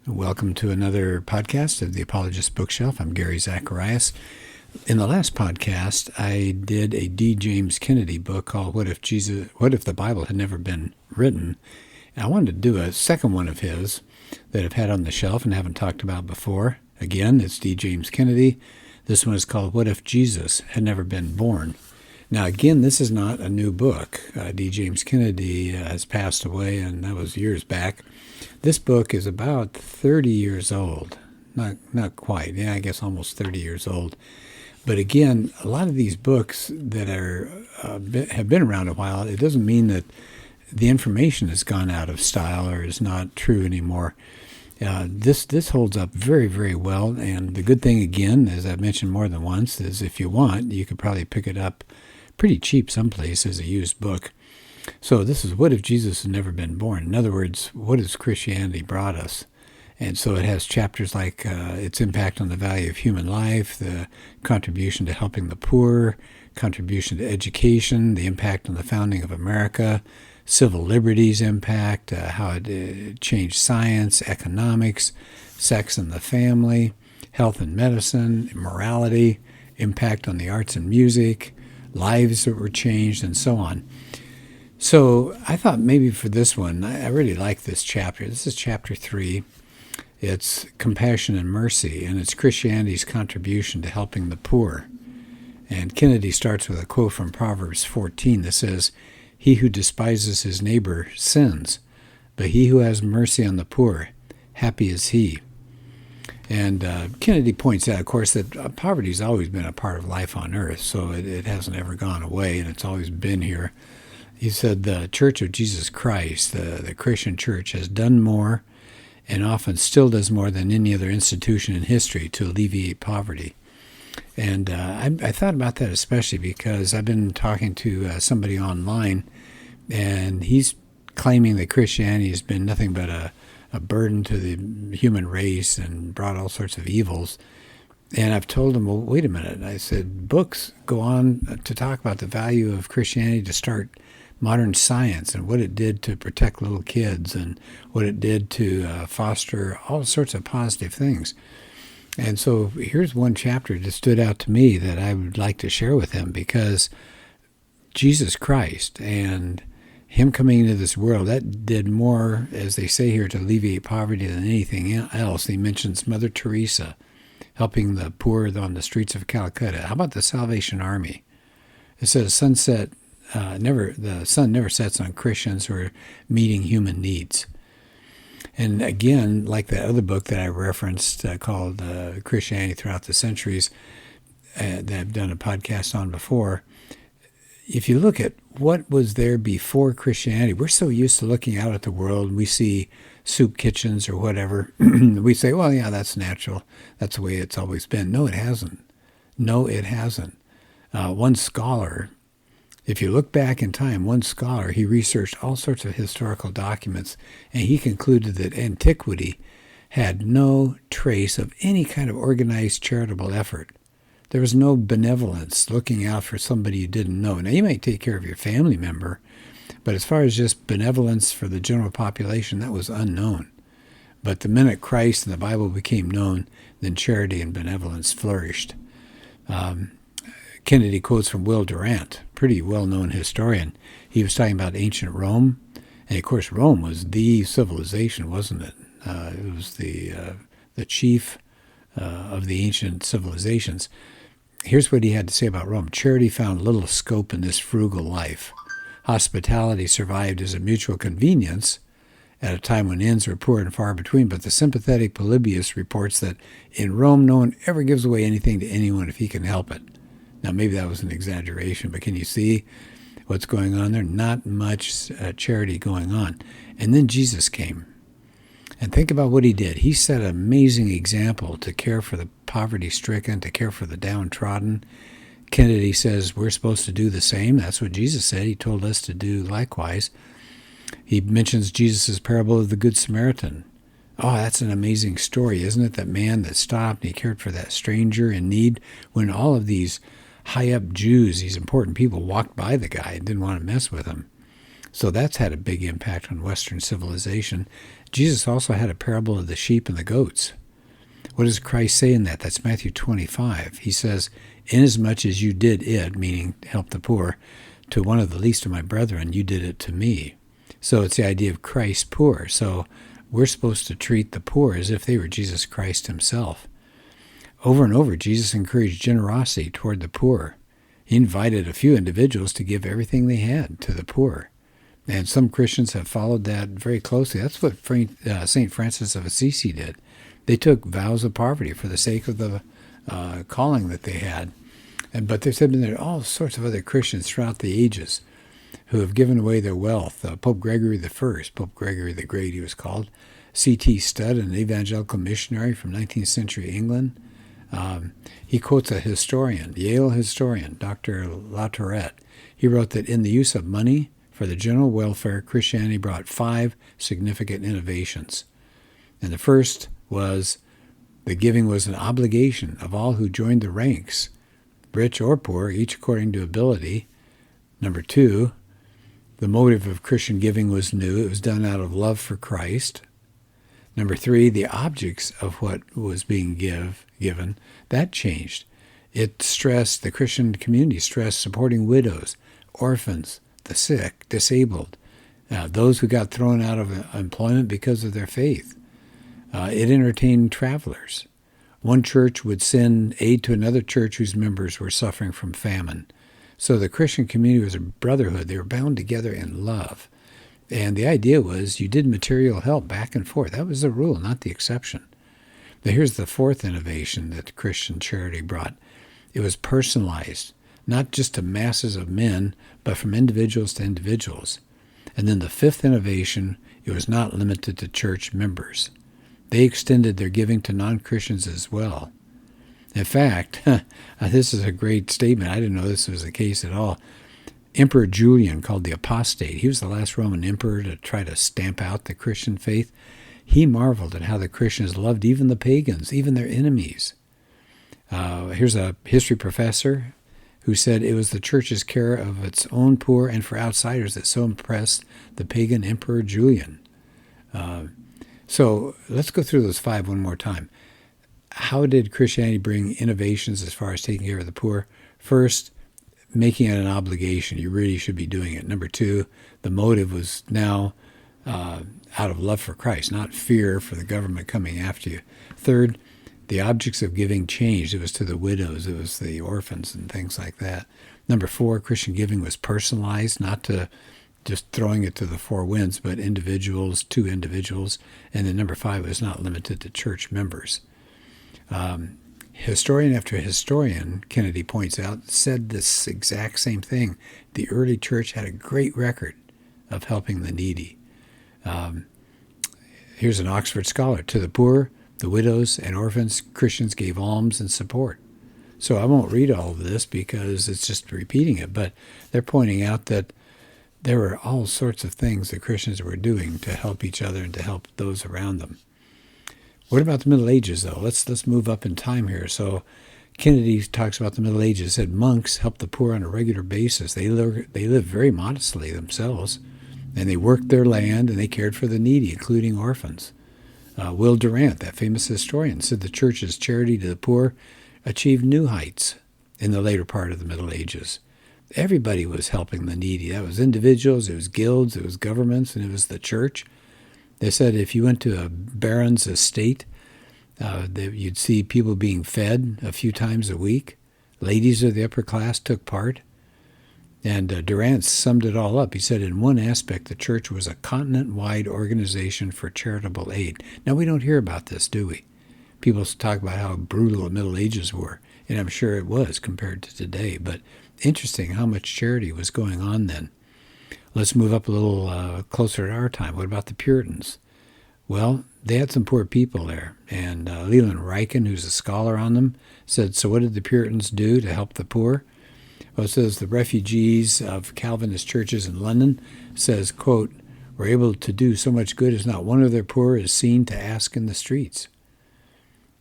Welcome to another podcast of the Apologist Bookshelf. I'm Gary Zacharias. In the last podcast, I did a D. James Kennedy book called What If the Bible Had Never Been Written? And I wanted to do a second one of his that I've had on the shelf and haven't talked about before. Again, it's D. James Kennedy. This one is called What If Jesus Had Never Been Born? Now, again, this is not a new book. D. James Kennedy has passed away, and that was years back. This book is about 30 years old. Not quite. Yeah, I guess almost 30 years old. But again, a lot of these books that have been around a while, it doesn't mean that the information has gone out of style or is not true anymore. This holds up very, very well. And the good thing, again, as I've mentioned more than once, is if you want, you could probably pick it up pretty cheap someplace as a used book. So this is What If Jesus Had Never Been Born? In other words, what has Christianity brought us? And so it has chapters like its impact on the value of human life, the contribution to helping the poor, contribution to education, the impact on the founding of America, civil liberties impact, how it changed science, economics, sex and the family, health and medicine, morality, impact on the arts and music, lives that were changed, and so on. So I thought maybe for this one, I really like this chapter. This is chapter 3. It's compassion and mercy, and it's Christianity's contribution to helping the poor. And Kennedy starts with a quote from Proverbs 14 that says, "He who despises his neighbor sins, but he who has mercy on the poor, happy is he." And Kennedy points out, of course, that poverty has always been a part of life on earth, so it hasn't ever gone away, and it's always been here. He said the Church of Jesus Christ, the Christian church, has done more and often still does more than any other institution in history to alleviate poverty. And I thought about that especially because I've been talking to somebody online, and he's claiming that Christianity has been nothing but a burden to the human race and brought all sorts of evils. And I've told him, well, wait a minute. I said, books go on to talk about the value of Christianity to start modern science and what it did to protect little kids and what it did to foster all sorts of positive things. And so here's one chapter that stood out to me that I would like to share with him, because Jesus Christ and him coming into this world, that did more, as they say here, to alleviate poverty than anything else. He mentions Mother Teresa helping the poor on the streets of Calcutta. How about the Salvation Army? It says the sun never sets on Christians who are meeting human needs. And again, like that other book that I referenced called Christianity Throughout the Centuries, that I've done a podcast on before, if you look at what was there before Christianity, we're so used to looking out at the world, we see soup kitchens or whatever. We say, well, yeah, that's natural. That's the way it's always been. No, it hasn't. No, it hasn't. One scholar, if you look back in time, one scholar, he researched all sorts of historical documents, and he concluded that antiquity had no trace of any kind of organized charitable effort. There was no benevolence looking out for somebody you didn't know. Now, you may take care of your family member, but as far as just benevolence for the general population, that was unknown. But the minute Christ and the Bible became known, then charity and benevolence flourished. Kennedy quotes from Will Durant, pretty well-known historian. He was talking about ancient Rome, and of course Rome was the civilization, wasn't it? It was the chief of the ancient civilizations. Here's what he had to say about Rome. Charity found little scope in this frugal life. Hospitality survived as a mutual convenience at a time when ends were poor and far between, but the sympathetic Polybius reports that in Rome no one ever gives away anything to anyone if he can help it. Now, maybe that was an exaggeration, but can you see what's going on there? Not much charity going on. And then Jesus came. And think about what he did. He set an amazing example to care for the poverty-stricken, to care for the downtrodden. Kennedy says we're supposed to do the same. That's what Jesus said. He told us to do likewise. He mentions Jesus' parable of the Good Samaritan. Oh, that's an amazing story, isn't it? That man that stopped and he cared for that stranger in need when all of these high-up Jews, these important people, walked by the guy and didn't want to mess with him. So that's had a big impact on Western civilization. Jesus also had a parable of the sheep and the goats. What does Christ say in that? That's Matthew 25. He says, inasmuch as you did it, meaning help the poor, to one of the least of my brethren, you did it to me. So it's the idea of Christ poor. So we're supposed to treat the poor as if they were Jesus Christ himself. Over and over, Jesus encouraged generosity toward the poor. He invited a few individuals to give everything they had to the poor. And some Christians have followed that very closely. That's what St. Francis of Assisi did. They took vows of poverty for the sake of the calling that they had. But there's been all sorts of other Christians throughout the ages who have given away their wealth. Pope Gregory I, Pope Gregory the Great he was called, C.T. Studd, an evangelical missionary from 19th century England. He quotes a historian, Yale historian, Dr. Latourette. He wrote that in the use of money for the general welfare, Christianity brought 5 significant innovations. And the first was the giving was an obligation of all who joined the ranks, rich or poor, each according to ability. Number 2, the motive of Christian giving was new. It was done out of love for Christ. Number 3, the objects of what was being given, that changed. It stressed, the Christian community stressed supporting widows, orphans, the sick, disabled, those who got thrown out of employment because of their faith. It entertained travelers. One church would send aid to another church whose members were suffering from famine. So the Christian community was a brotherhood. They were bound together in love. And the idea was you did material help back and forth. That was the rule, not the exception. Now here's the 4th innovation that Christian charity brought. It was personalized, not just to masses of men, but from individuals to individuals. And then the 5th innovation, it was not limited to church members. They extended their giving to non-Christians as well. In fact, this is a great statement. I didn't know this was the case at all. Emperor Julian, called the Apostate, he was the last Roman emperor to try to stamp out the Christian faith. He marveled at how the Christians loved even the pagans, even their enemies. Here's a history professor who said it was the church's care of its own poor and for outsiders that so impressed the pagan Emperor Julian. So let's go through those 5 one more time. How did Christianity bring innovations as far as taking care of the poor? First, making it an obligation. You really should be doing it. Number 2, the motive was now out of love for Christ, not fear for the government coming after you. Third, the objects of giving changed. It was to the widows, it was the orphans and things like that. Number 4, Christian giving was personalized, not to just throwing it to the 4 winds, but individuals to individuals. And then number 5 was not limited to church members. Historian after historian, Kennedy points out, said this exact same thing. The early church had a great record of helping the needy. Here's an Oxford scholar. To the poor, the widows, and orphans, Christians gave alms and support. So I won't read all of this because it's just repeating it, but they're pointing out that there were all sorts of things that Christians were doing to help each other and to help those around them. What about the Middle Ages, though? Let's move up in time here. So Kennedy talks about the Middle Ages, said monks helped the poor on a regular basis. They lived very modestly themselves, and they worked their land, and they cared for the needy, including orphans. Will Durant, that famous historian, said the church's charity to the poor achieved new heights in the later part of the Middle Ages. Everybody was helping the needy. That was individuals, it was guilds, it was governments, and it was the church. They said if you went to a baron's estate, you'd see people being fed a few times a week. Ladies of the upper class took part. And Durant summed it all up. He said, in one aspect, the church was a continent-wide organization for charitable aid. Now, we don't hear about this, do we? People talk about how brutal the Middle Ages were, and I'm sure it was compared to today. But interesting how much charity was going on then. Let's move up a little closer to our time. What about the Puritans? Well, they had some poor people there. And Leland Ryken, who's a scholar on them, said, so what did the Puritans do to help the poor? Well, it says the refugees of Calvinist churches in London says, quote, were able to do so much good as not one of their poor is seen to ask in the streets.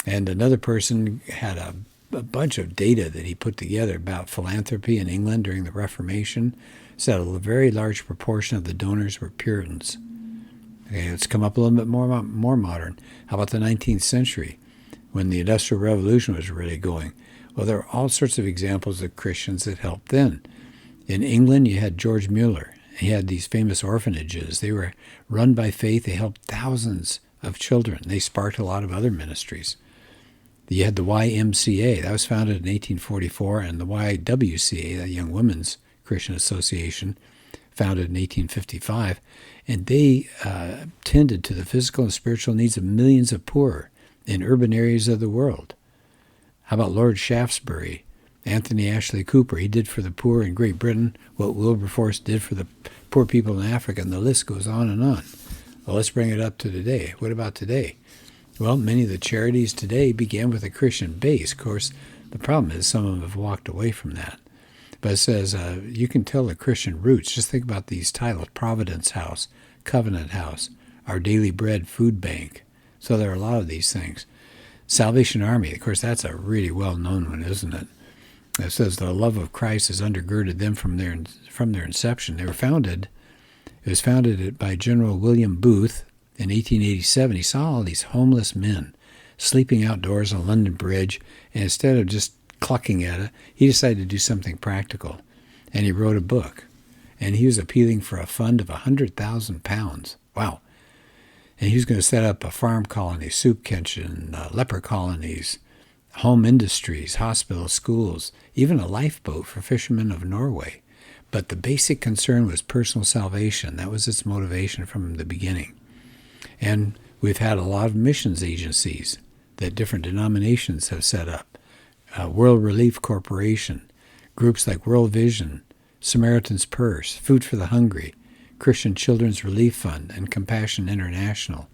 And another person had a bunch of data that he put together about philanthropy in England during the Reformation. said a very large proportion of the donors were Puritans. Okay, let's come up a little bit more modern. How about the 19th century, when the Industrial Revolution was really going? Well, there are all sorts of examples of Christians that helped then. In England, you had George Mueller. He had these famous orphanages. They were run by faith. They helped thousands of children. They sparked a lot of other ministries. You had the YMCA. That was founded in 1844, and the YWCA, the Young Women's Christian Association, founded in 1855, and they tended to the physical and spiritual needs of millions of poor in urban areas of the world. How about Lord Shaftesbury, Anthony Ashley Cooper? He did for the poor in Great Britain what Wilberforce did for the poor people in Africa, and the list goes on and on. Well, let's bring it up to today. What about today? Well, many of the charities today began with a Christian base. Of course, the problem is some of them have walked away from that. But it says you can tell the Christian roots. Just think about these titles: Providence House, Covenant House, Our Daily Bread Food Bank. So there are a lot of these things. Salvation Army, of course, that's a really well-known one, isn't it? It says the love of Christ has undergirded them from their inception. It was founded by General William Booth in 1887. He saw all these homeless men sleeping outdoors on London Bridge, and instead of just clucking at it, he decided to do something practical, and he wrote a book. And he was appealing for a fund of £100,000. Wow. And he was going to set up a farm colony, soup kitchen, leper colonies, home industries, hospitals, schools, even a lifeboat for fishermen of Norway. But the basic concern was personal salvation. That was its motivation from the beginning. And we've had a lot of missions agencies that different denominations have set up. World Relief Corporation, groups like World Vision, Samaritan's Purse, Food for the Hungry, Christian Children's Relief Fund, and Compassion International.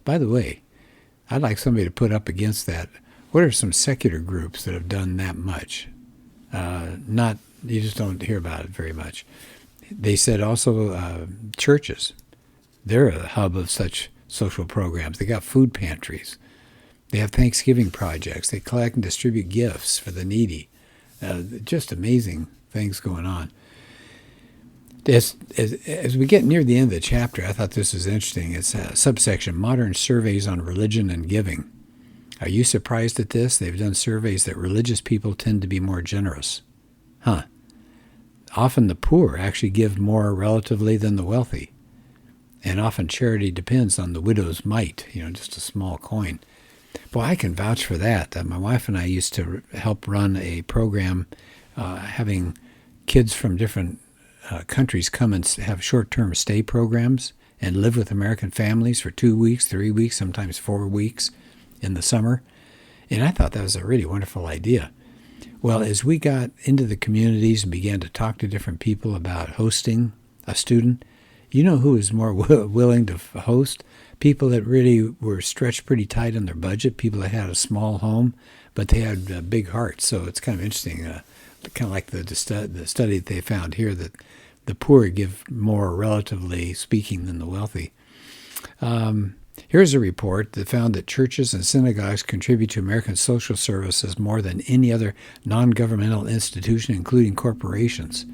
By the way, I'd like somebody to put up against that. What are some secular groups that have done that much? You just don't hear about it very much. They said also churches. They're a hub of such social programs. They got food pantries. They have Thanksgiving projects. They collect and distribute gifts for the needy. Just amazing things going on. As we get near the end of the chapter, I thought this was interesting. It's a subsection, Modern Surveys on Religion and Giving. Are you surprised at this? They've done surveys that religious people tend to be more generous. Often the poor actually give more relatively than the wealthy. And often charity depends on the widow's mite, just a small coin. Boy, I can vouch for that. My wife and I used to help run a program having kids from different countries come and have short-term stay programs and live with American families for 2 weeks, 3 weeks, sometimes 4 weeks in the summer. And I thought that was a really wonderful idea. Well, as we got into the communities and began to talk to different people about hosting a student, you know who was more willing to host? People that really were stretched pretty tight on their budget, people that had a small home, but they had big hearts. So it's kind of interesting, kind of like the study that they found here, that the poor give more, relatively speaking, than the wealthy. Here's a report that found that churches and synagogues contribute to American social services more than any other non-governmental institution, including corporations.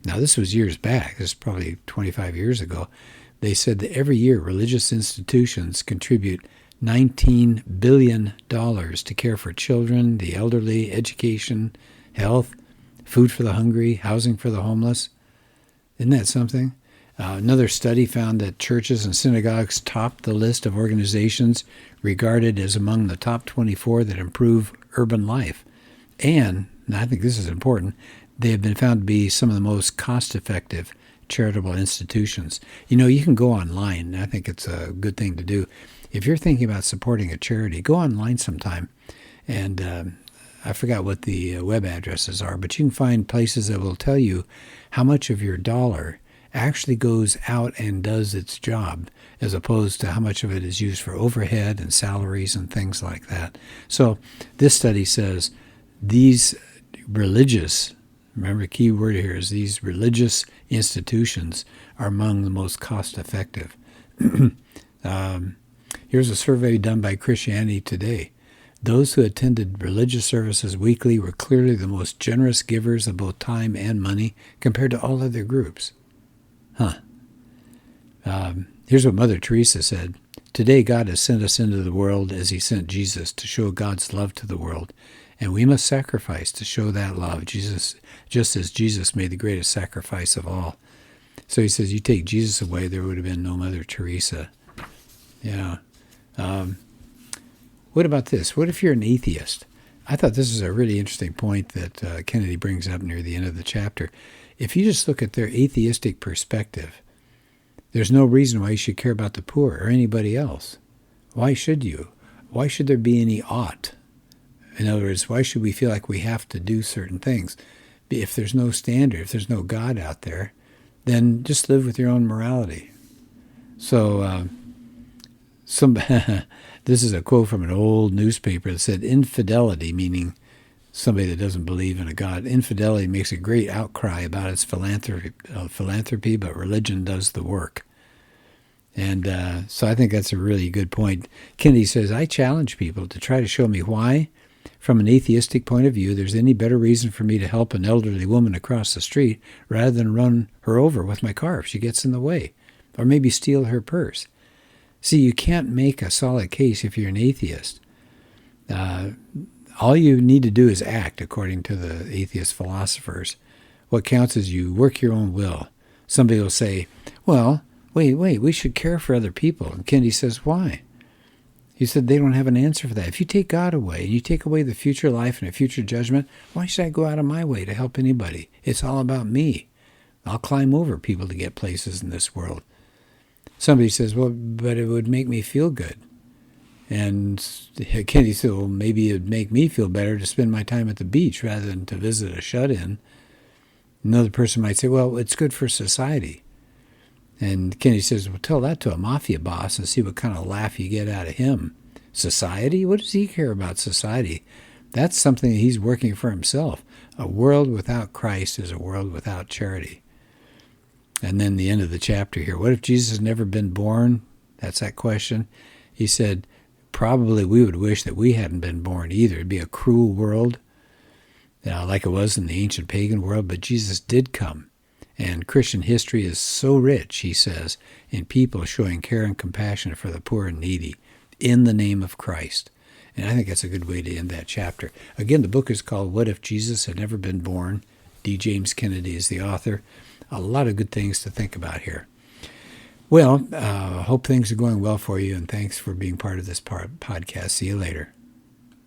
Now, this was years back. This is probably 25 years ago. They said that every year religious institutions contribute $19 billion to care for children, the elderly, education, health, food for the hungry, housing for the homeless. Isn't that something? Another study found that churches and synagogues topped the list of organizations regarded as among the top 24 that improve urban life. And I think this is important, they have been found to be some of the most cost-effective charitable institutions. You can go online, and I think it's a good thing to do. If you're thinking about supporting a charity, go online sometime. And I forgot what the web addresses are, but you can find places that will tell you how much of your dollar actually goes out and does its job, as opposed to how much of it is used for overhead and salaries and things like that. So this study says these religious, remember the key word here is these religious institutions are among the most cost-effective. Here's a survey done by Christianity Today. Those who attended religious services weekly were clearly the most generous givers of both time and money compared to all other groups. Here's what Mother Teresa said. Today God has sent us into the world as he sent Jesus to show God's love to the world. And we must sacrifice to show that love, just as Jesus made the greatest sacrifice of all. So he says, you take Jesus away, there would have been no Mother Teresa. Yeah. What about this? What if you're an atheist? I thought this is a really interesting point that Kennedy brings up near the end of the chapter. If you just look at their atheistic perspective, there's no reason why you should care about the poor or anybody else. Why should you? Why should there be any ought? In other words, why should we feel like we have to do certain things? If there's no standard, if there's no God out there, then just live with your own morality. So this is a quote from an old newspaper that said, infidelity, meaning somebody that doesn't believe in a God, infidelity makes a great outcry about its philanthropy, but religion does the work. And so I think that's a really good point. Kennedy says, I challenge people to try to show me why, from an atheistic point of view, there's any better reason for me to help an elderly woman across the street rather than run her over with my car if she gets in the way, or maybe steal her purse. See, you can't make a solid case if you're an atheist. All you need to do is act, according to the atheist philosophers. What counts is you work your own will. Somebody will say, well, wait, we should care for other people. And Kennedy says, why? He said they don't have an answer for that. If you take God away and you take away the future life and a future judgment, why should I go out of my way to help anybody? It's all about me. I'll climb over people to get places in this world. Somebody says, well, but it would make me feel good. And Kennedy said, well, maybe it would make me feel better to spend my time at the beach rather than to visit a shut-in. Another person might say, well, it's good for society. And Kennedy says, well, tell that to a mafia boss and see what kind of laugh you get out of him. Society? What does he care about society? That's something that he's working for himself. A world without Christ is a world without charity. And then the end of the chapter here, what if Jesus had never been born? That's that question. He said, probably we would wish that we hadn't been born either. It'd be a cruel world, like it was in the ancient pagan world, but Jesus did come. And Christian history is so rich, he says, in people showing care and compassion for the poor and needy in the name of Christ. And I think that's a good way to end that chapter. Again, the book is called What If Jesus Had Never Been Born? D. James Kennedy is the author. A lot of good things to think about here. Well, hope things are going well for you, and thanks for being part of this podcast. See you later.